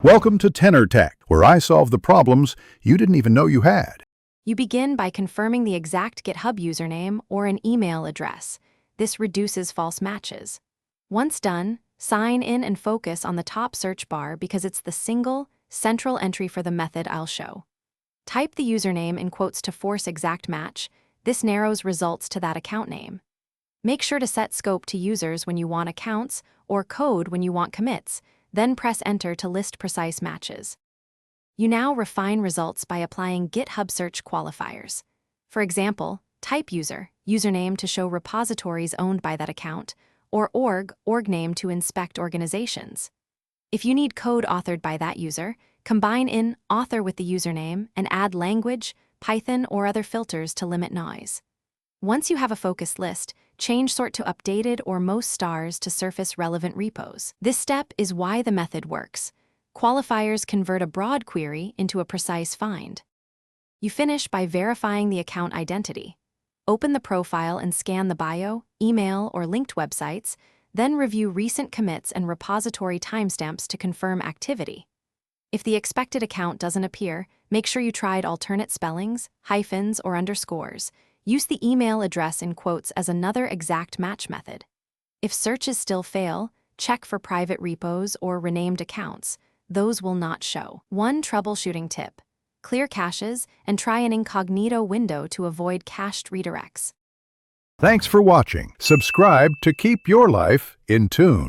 Welcome to Tenor Tech, where I solve the problems you didn't even know you had. You begin by confirming the exact GitHub username or an email address. This reduces false matches. Once done, sign in and focus on the top search bar because it's the single, central entry for the method I'll show. Type the username in quotes to force exact match. This narrows results to that account name. Make sure to set scope to users when you want accounts or code when you want commits, then press enter to list precise matches. You now refine results by applying GitHub search qualifiers. For example, type username to show repositories owned by that account, or org name to inspect organizations. If you need code authored by that user, combine in author with the username and add language, Python, or other filters to limit noise. Once you have a focused list, change sort to updated or most stars to surface relevant repos. This step is why the method works. Qualifiers convert a broad query into a precise find. You finish by verifying the account identity. Open the profile and scan the bio, email, or linked websites, then review recent commits and repository timestamps to confirm activity. If the expected account doesn't appear, make sure you tried alternate spellings, hyphens, or underscores. Use the email address in quotes as another exact match method. If searches still fail, check for private repos or renamed accounts. Those will not show. One troubleshooting tip: clear caches and try an incognito window to avoid cached redirects. Thanks for watching. Subscribe to keep your life in tune.